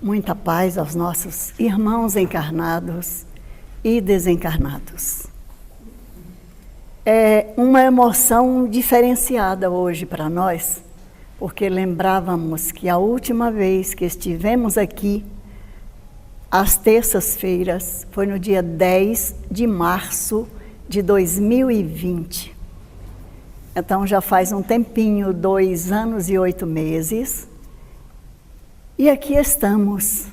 Muita paz aos nossos irmãos encarnados e desencarnados. É uma emoção diferenciada hoje para nós, porque lembrávamos que a última vez que estivemos aqui, às terças-feiras, foi no dia 10 de março de 2020. Então já faz um tempinho, 2 anos e 8 meses, e aqui estamos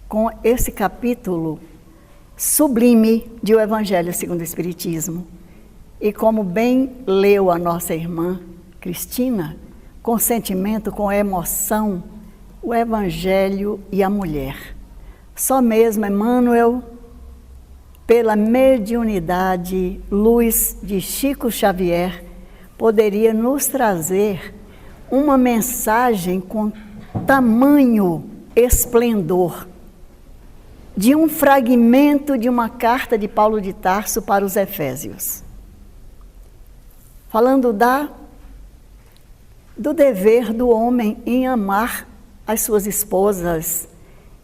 com esse capítulo sublime de O Evangelho segundo o Espiritismo. E como bem leu a nossa irmã Cristina, com sentimento, com emoção, o Evangelho e a mulher. Só mesmo Emmanuel, pela mediunidade, luz de Chico Xavier, poderia nos trazer uma mensagem com tamanho esplendor, de um fragmento de uma carta de Paulo de Tarso para os Efésios, falando do dever do homem em amar as suas esposas.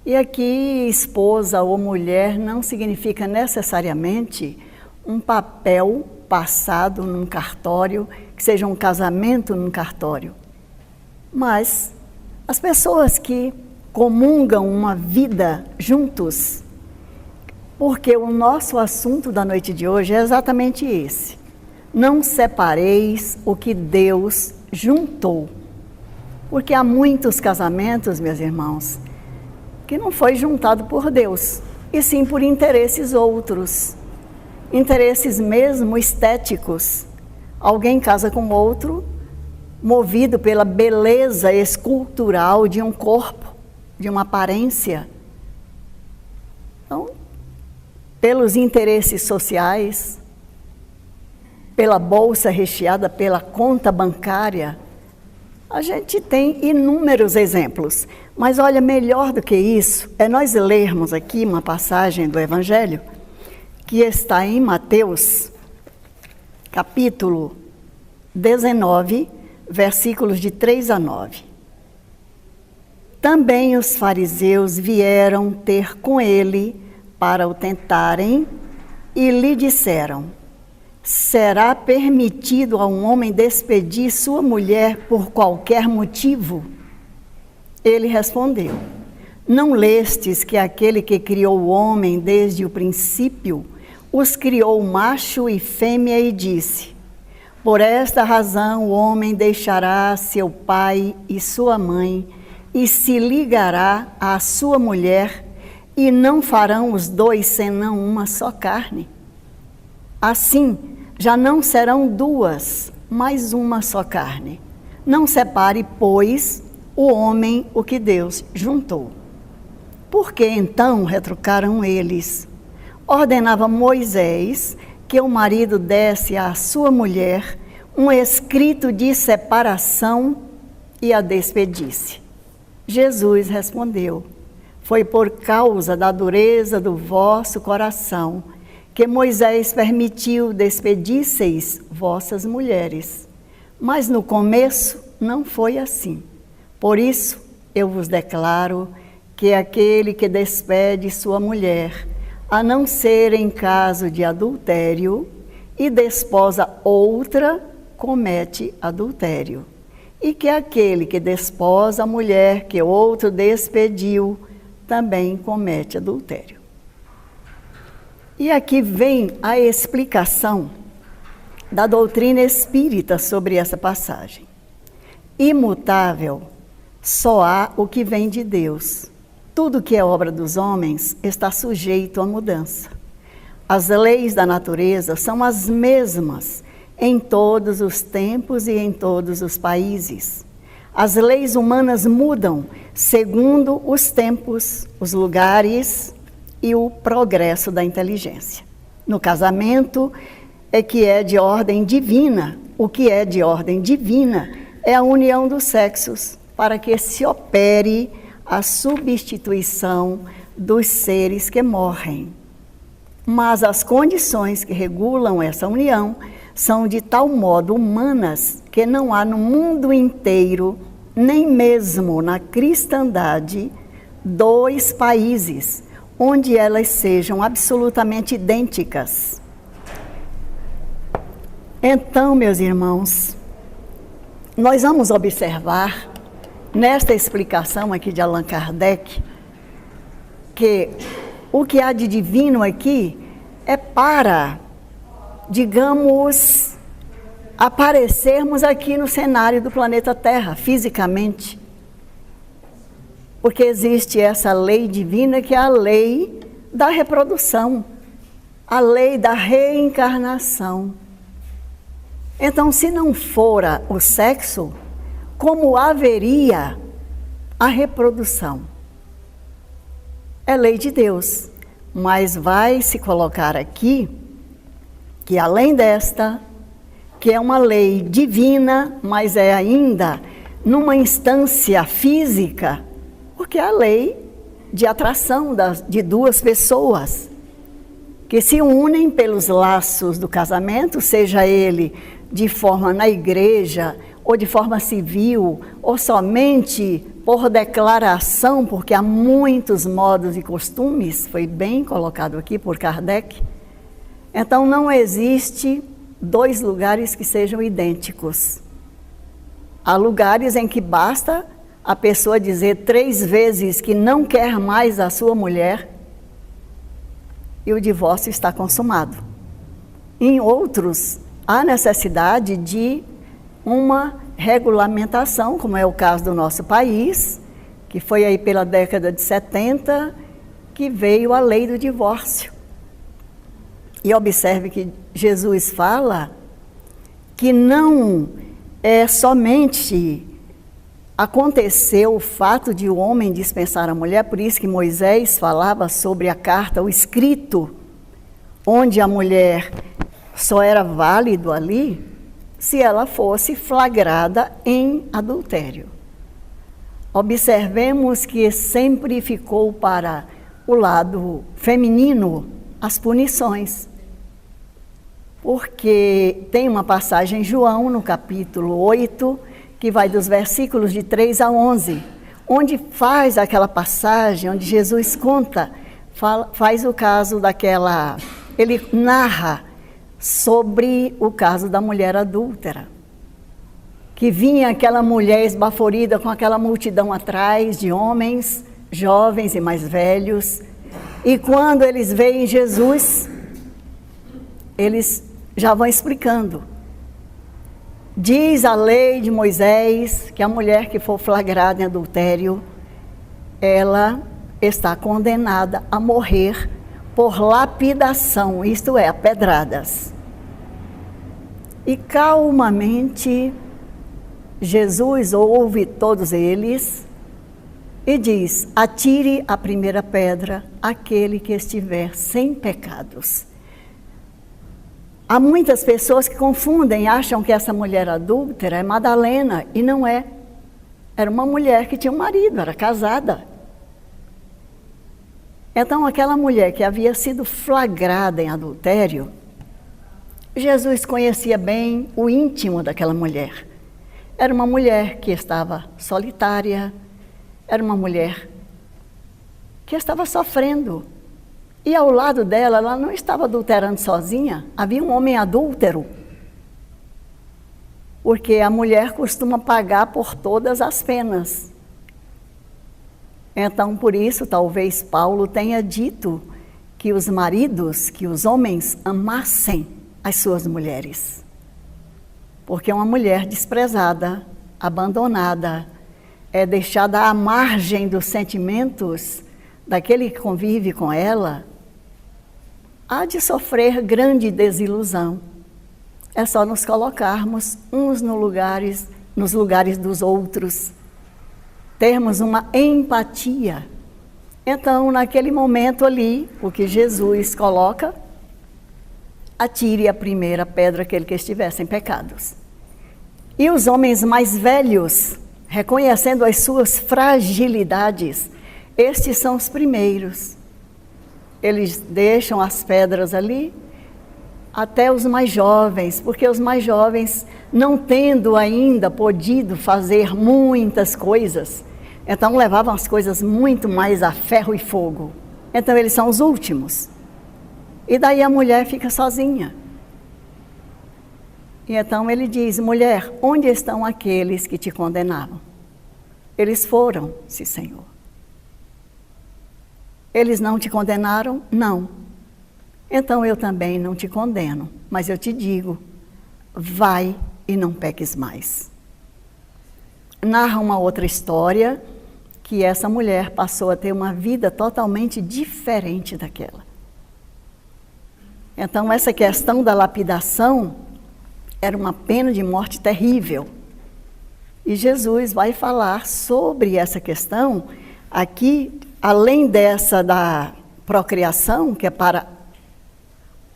E aqui, esposa ou mulher não significa necessariamente um papel passado num cartório, que seja um casamento num cartório, mas as pessoas que comungam uma vida juntos, porque o nosso assunto da noite de hoje é exatamente esse: não separeis o que Deus juntou. Porque há muitos casamentos, meus irmãos, que não foi juntado por Deus, e sim por interesses outros, interesses mesmo estéticos. Alguém casa com outro, movido pela beleza escultural de um corpo, de uma aparência. Então, pelos interesses sociais, pela bolsa recheada, pela conta bancária, a gente tem inúmeros exemplos. Mas olha, melhor do que isso, é nós lermos aqui uma passagem do Evangelho, que está em Mateus, capítulo 19, versículos de 3 a 9. Também os fariseus vieram ter com ele para o tentarem e lhe disseram: será permitido a um homem despedir sua mulher por qualquer motivo? Ele respondeu: não lestes que aquele que criou o homem desde o princípio os criou macho e fêmea e disse: por esta razão o homem deixará seu pai e sua mãe e se ligará à sua mulher, e não farão os dois senão uma só carne. Assim, já não serão duas, mas uma só carne. Não separe, pois, o homem o que Deus juntou. Por que então, retrucaram eles, ordenava Moisés que o marido desse à sua mulher um escrito de separação e a despedisse? Jesus respondeu: foi por causa da dureza do vosso coração que Moisés permitiu despedisseis vossas mulheres. Mas no começo não foi assim. Por isso eu vos declaro que aquele que despede sua mulher, a não ser em caso de adultério, e desposa outra, comete adultério. E que aquele que desposa a mulher que outro despediu, também comete adultério. E aqui vem a explicação da doutrina espírita sobre essa passagem. Imutável, só há o que vem de Deus. Tudo que é obra dos homens está sujeito à mudança. As leis da natureza são as mesmas em todos os tempos e em todos os países. As leis humanas mudam segundo os tempos, os lugares e o progresso da inteligência. No casamento é que é de ordem divina. O que é de ordem divina é a união dos sexos, para que se opere a substituição dos seres que morrem. Mas as condições que regulam essa união são de tal modo humanas que não há no mundo inteiro, nem mesmo na cristandade, 2 países onde elas sejam absolutamente idênticas. Então, meus irmãos, nós vamos observar nesta explicação aqui de Allan Kardec que o que há de divino aqui é para, digamos, aparecermos aqui no cenário do planeta Terra, fisicamente. Porque existe essa lei divina que é a lei da reprodução, a lei da reencarnação. Então, se não fora o sexo, como haveria a reprodução? É lei de Deus, mas vai se colocar aqui que além desta, que é uma lei divina, mas é ainda numa instância física, porque é a lei de atração de 2 pessoas que se unem pelos laços do casamento, seja ele de forma na igreja, ou de forma civil, ou somente por declaração, porque há muitos modos e costumes, foi bem colocado aqui por Kardec. Então não existe 2 lugares que sejam idênticos. Há lugares em que basta a pessoa dizer 3 vezes que não quer mais a sua mulher e o divórcio está consumado. Em outros, há necessidade de uma regulamentação, como é o caso do nosso país, que foi aí pela década de 70 que veio a lei do divórcio. E observe que Jesus fala que não é somente aconteceu o fato de o homem dispensar a mulher, por isso que Moisés falava sobre a carta, o escrito, onde a mulher só era válido ali se ela fosse flagrada em adultério. Observemos que sempre ficou para o lado feminino as punições. Porque tem uma passagem em João, no capítulo 8, que vai dos versículos de 3 a 11, onde faz aquela passagem, onde Jesus conta, faz o caso daquela, ele narra sobre o caso da mulher adúltera, que vinha aquela mulher esbaforida com aquela multidão atrás de homens, jovens e mais velhos, e quando eles veem Jesus, eles já vão explicando. Diz a lei de Moisés que a mulher que for flagrada em adultério, ela está condenada a morrer por lapidação, isto é, a pedradas. E calmamente, Jesus ouve todos eles e diz: atire a primeira pedra aquele que estiver sem pecados. Há muitas pessoas que confundem, acham que essa mulher adúltera é Madalena, e não é. Era uma mulher que tinha um marido, era casada. Então, aquela mulher que havia sido flagrada em adultério, Jesus conhecia bem o íntimo daquela mulher. Era uma mulher que estava solitária, era uma mulher que estava sofrendo. E ao lado dela, ela não estava adulterando sozinha, havia um homem adúltero. Porque a mulher costuma pagar por todas as penas. Então, por isso, talvez Paulo tenha dito que os maridos, que os homens amassem as suas mulheres. Porque uma mulher desprezada, abandonada, é deixada à margem dos sentimentos daquele que convive com ela, há de sofrer grande desilusão. É só nos colocarmos uns nos lugares dos outros, termos uma empatia. Então, naquele momento ali, o que Jesus coloca, atire a primeira pedra aquele que estiver sem pecados. E os homens mais velhos, reconhecendo as suas fragilidades, estes são os primeiros. Eles deixam as pedras ali até os mais jovens, porque os mais jovens, não tendo ainda podido fazer muitas coisas, Então levavam as coisas muito mais a ferro e fogo. Então eles são os últimos. E daí a mulher fica sozinha. E então ele diz: mulher, onde estão aqueles que te condenavam? Eles foram, sim, Senhor. Eles não te condenaram? Não. Então eu também não te condeno, mas eu te digo, vai e não peques mais. Narra uma outra história, que essa mulher passou a ter uma vida totalmente diferente daquela. Então essa questão da lapidação era uma pena de morte terrível. E Jesus vai falar sobre essa questão aqui, além dessa da procriação, que é para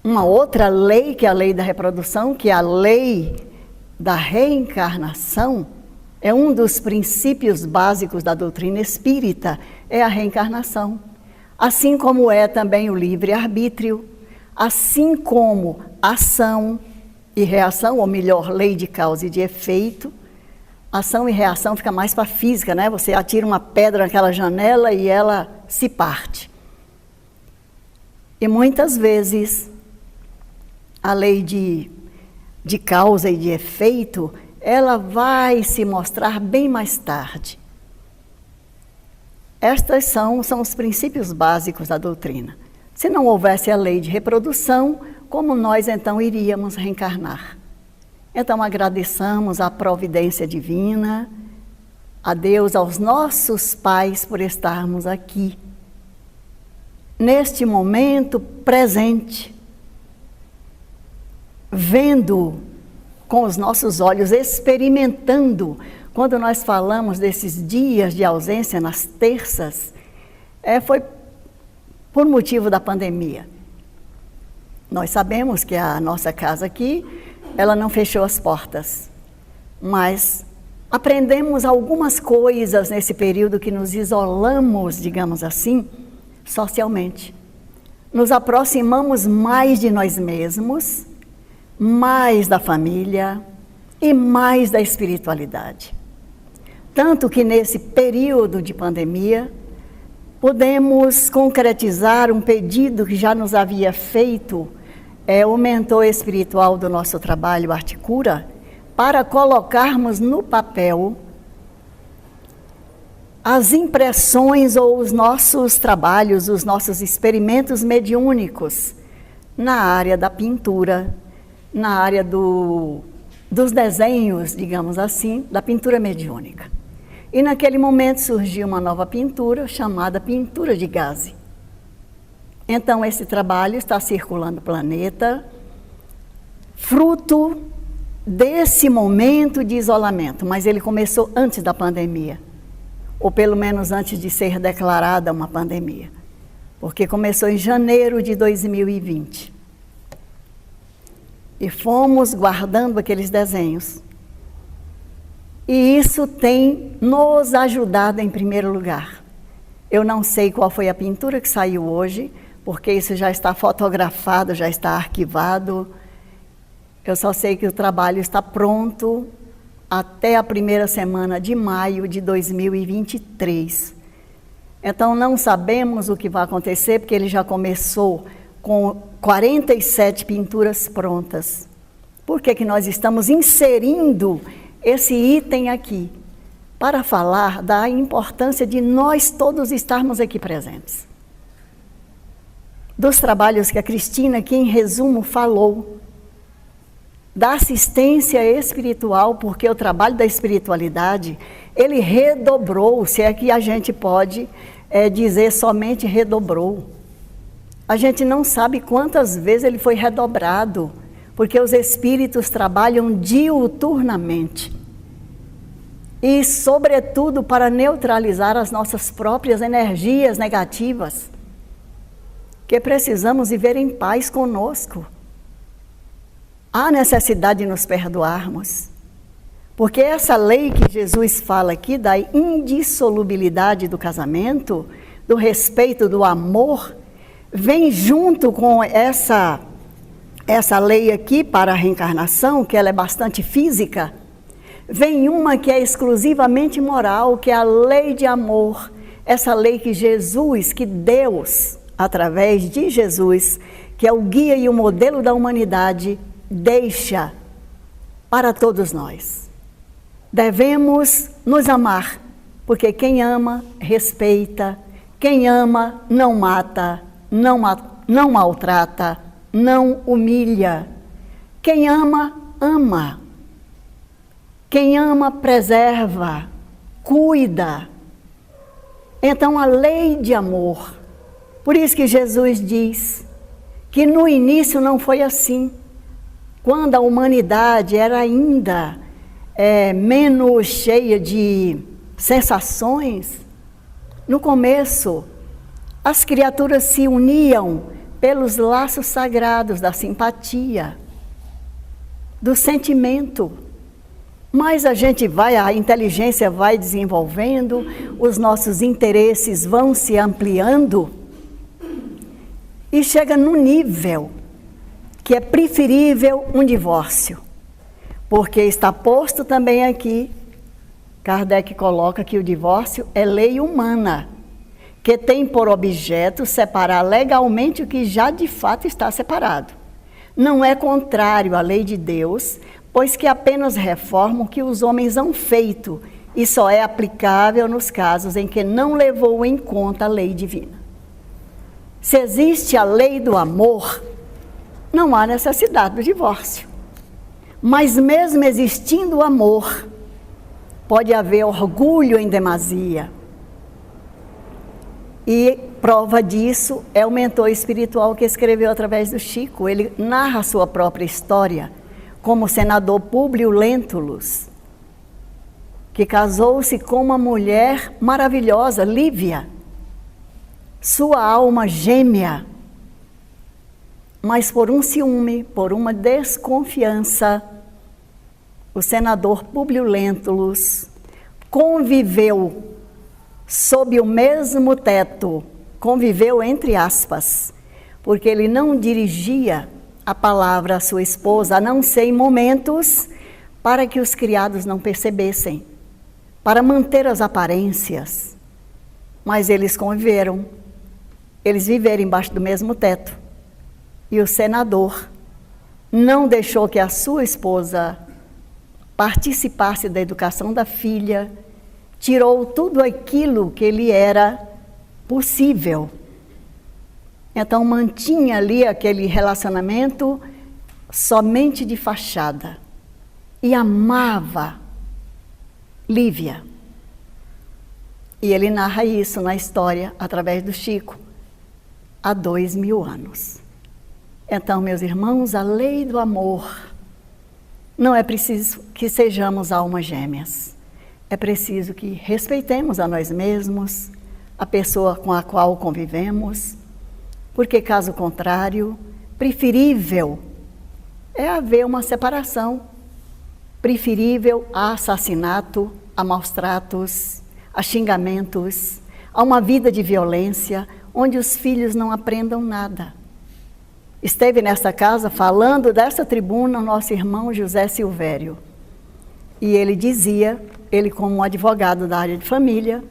uma outra lei, que é a lei da reprodução, que é a lei da reencarnação, é um dos princípios básicos da doutrina espírita, é a reencarnação. Assim como é também o livre-arbítrio, assim como ação e reação, ou melhor, lei de causa e de efeito. Ação e reação fica mais para a física, né? Você atira uma pedra naquela janela e ela se parte. E muitas vezes a lei de causa e de efeito, ela vai se mostrar bem mais tarde. Estes são os princípios básicos da doutrina. Se não houvesse a lei de reprodução, como nós então iríamos reencarnar? Então agradeçamos a providência divina, a Deus, aos nossos pais por estarmos aqui, neste momento presente, vendo com os nossos olhos, experimentando. Quando nós falamos desses dias de ausência nas terças, foi por motivo da pandemia. Nós sabemos que a nossa casa aqui, ela não fechou as portas, mas aprendemos algumas coisas nesse período que nos isolamos, digamos assim, socialmente. Nos aproximamos mais de nós mesmos, mais da família e mais da espiritualidade. Tanto que nesse período de pandemia, podemos concretizar um pedido que já nos havia feito o mentor espiritual do nosso trabalho, Articura, para colocarmos no papel as impressões ou os nossos trabalhos, os nossos experimentos mediúnicos na área da pintura, na área dos desenhos, digamos assim, da pintura mediúnica. E naquele momento surgiu uma nova pintura chamada pintura de gaze. Então esse trabalho está circulando o planeta, fruto desse momento de isolamento, mas ele começou antes da pandemia, ou pelo menos antes de ser declarada uma pandemia, porque começou em janeiro de 2020. E fomos guardando aqueles desenhos. E isso tem nos ajudado em primeiro lugar. Eu não sei qual foi a pintura que saiu hoje, porque isso já está fotografado, já está arquivado. Eu só sei que o trabalho está pronto até a primeira semana de maio de 2023. Então não sabemos o que vai acontecer, porque ele já começou com 47 pinturas prontas. Por que nós estamos inserindo esse item aqui? Para falar da importância de nós todos estarmos aqui presentes. Dos trabalhos que a Cristina aqui em resumo falou. Da assistência espiritual, porque o trabalho da espiritualidade, ele redobrou, se é que a gente pode dizer somente redobrou. A gente não sabe quantas vezes ele foi redobrado, porque os espíritos trabalham diuturnamente. E, sobretudo, para neutralizar as nossas próprias energias negativas, que precisamos viver em paz conosco. Há necessidade de nos perdoarmos, porque essa lei que Jesus fala aqui, da indissolubilidade do casamento, do respeito, do amor, vem junto com essa lei aqui para a reencarnação, que ela é bastante física, vem uma que é exclusivamente moral, que é a lei de amor. Essa lei que Jesus, que Deus, através de Jesus, que é o guia e o modelo da humanidade, deixa para todos nós. Devemos nos amar, porque quem ama, respeita. Quem ama, não mata, não maltrata, não humilha. Quem ama, ama. Quem ama, preserva, cuida. Então, a lei de amor. Por isso que Jesus diz que no início não foi assim. Quando a humanidade era ainda menos cheia de sensações, no começo, as criaturas se uniam pelos laços sagrados da simpatia, do sentimento. Mas a inteligência vai desenvolvendo, os nossos interesses vão se ampliando e chega num nível que é preferível um divórcio. Porque está posto também aqui, Kardec coloca que o divórcio é lei humana, que tem por objeto separar legalmente o que já de fato está separado. Não é contrário à lei de Deus, pois que apenas reforma o que os homens hão feito e só é aplicável nos casos em que não levou em conta a lei divina. Se existe a lei do amor, não há necessidade do divórcio. Mas mesmo existindo o amor, pode haver orgulho em demasia. E prova disso é o mentor espiritual que escreveu através do Chico. Ele narra a sua própria história, como o senador Públio Lentulus, que casou-se com uma mulher maravilhosa, Lívia, sua alma gêmea, mas por um ciúme, por uma desconfiança, o senador Públio Lentulus conviveu sob o mesmo teto, conviveu entre aspas, porque ele não dirigia a palavra à sua esposa, a não ser em momentos para que os criados não percebessem, para manter as aparências. Mas eles conviveram, eles viveram embaixo do mesmo teto. E o senador não deixou que a sua esposa participasse da educação da filha, tirou tudo aquilo que lhe era possível. Então mantinha ali aquele relacionamento somente de fachada. E amava Lívia. E ele narra isso na história, através do Chico, há 2000 anos. Então, meus irmãos, a lei do amor, não é preciso que sejamos almas gêmeas. É preciso que respeitemos a nós mesmos, a pessoa com a qual convivemos, porque caso contrário, preferível é haver uma separação, preferível a assassinato, a maus tratos, a xingamentos, a uma vida de violência, onde os filhos não aprendam nada. Esteve nesta casa falando dessa tribuna o nosso irmão José Silvério. E ele dizia, ele como advogado da área de família,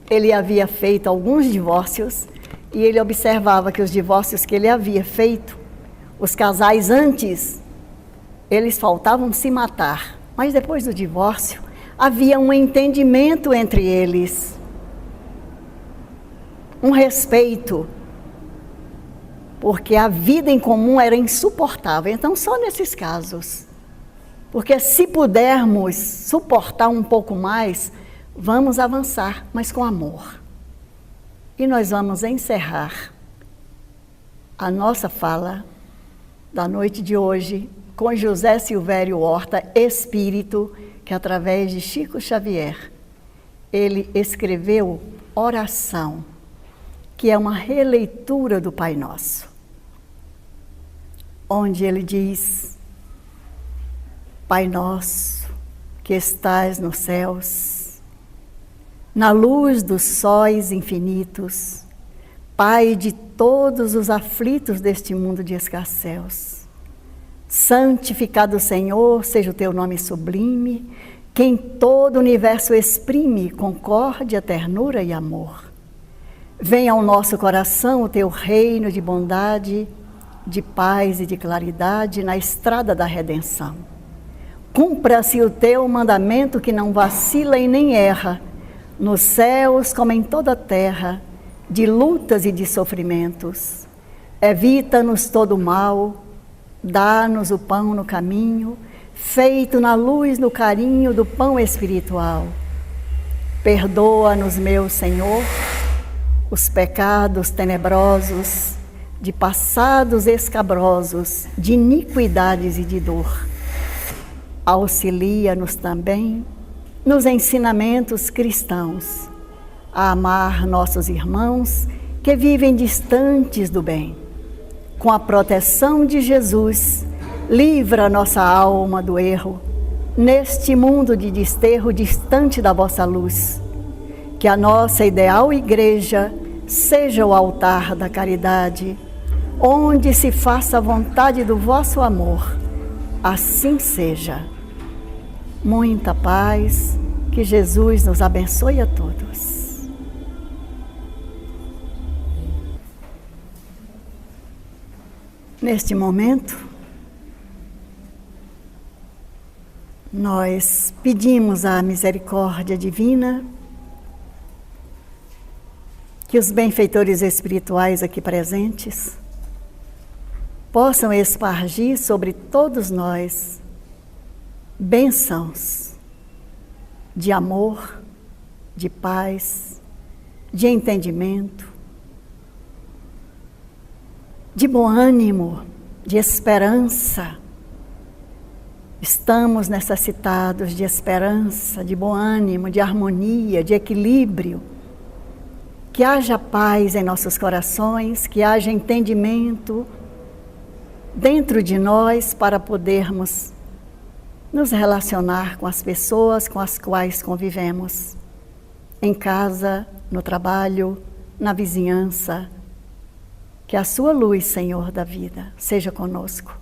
ele havia feito alguns divórcios e ele observava que os divórcios que ele havia feito, os casais antes, eles faltavam se matar. Mas depois do divórcio, havia um entendimento entre eles, um respeito, porque a vida em comum era insuportável. Então, só nesses casos, porque se pudermos suportar um pouco mais, vamos avançar, mas com amor. E nós vamos encerrar a nossa fala da noite de hoje com José Silvério Horta, espírito, que através de Chico Xavier, ele escreveu oração, que é uma releitura do Pai Nosso, onde ele diz: Pai Nosso, que estais nos céus, na luz dos sóis infinitos, Pai de todos os aflitos deste mundo de escarcéus, Santificado Senhor, seja o teu nome sublime, que em todo o universo exprime concórdia, ternura e amor. Venha ao nosso coração o teu reino de bondade, de paz e de claridade na estrada da redenção. Cumpra-se o teu mandamento que não vacila e nem erra, nos céus como em toda a terra, de lutas e de sofrimentos. Evita-nos todo o mal, dá-nos o pão no caminho, feito na luz, no carinho do pão espiritual. Perdoa-nos, meu Senhor, os pecados tenebrosos, de passados escabrosos, de iniquidades e de dor. Auxilia-nos também nos ensinamentos cristãos, a amar nossos irmãos que vivem distantes do bem. Com a proteção de Jesus, livra nossa alma do erro, neste mundo de desterro distante da vossa luz. Que a nossa ideal igreja seja o altar da caridade, onde se faça a vontade do vosso amor. Assim seja. Muita paz, que Jesus nos abençoe a todos. Neste momento, nós pedimos à misericórdia divina que os benfeitores espirituais aqui presentes possam espargir sobre todos nós bênçãos de amor, de paz, de entendimento, de bom ânimo, de esperança. Estamos necessitados de esperança, de bom ânimo, de harmonia, de equilíbrio. Que haja paz em nossos corações, que haja entendimento dentro de nós para podermos nos relacionar com as pessoas com as quais convivemos, em casa, no trabalho, na vizinhança. Que a sua luz, Senhor da vida, seja conosco.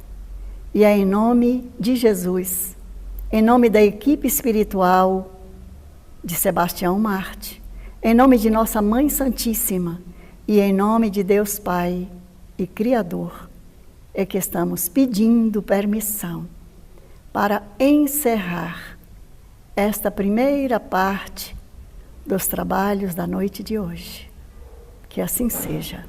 E é em nome de Jesus, em nome da equipe espiritual de Sebastião Marte, em nome de nossa Mãe Santíssima e em nome de Deus Pai e Criador, é que estamos pedindo permissão para encerrar esta primeira parte dos trabalhos da noite de hoje. Que assim seja.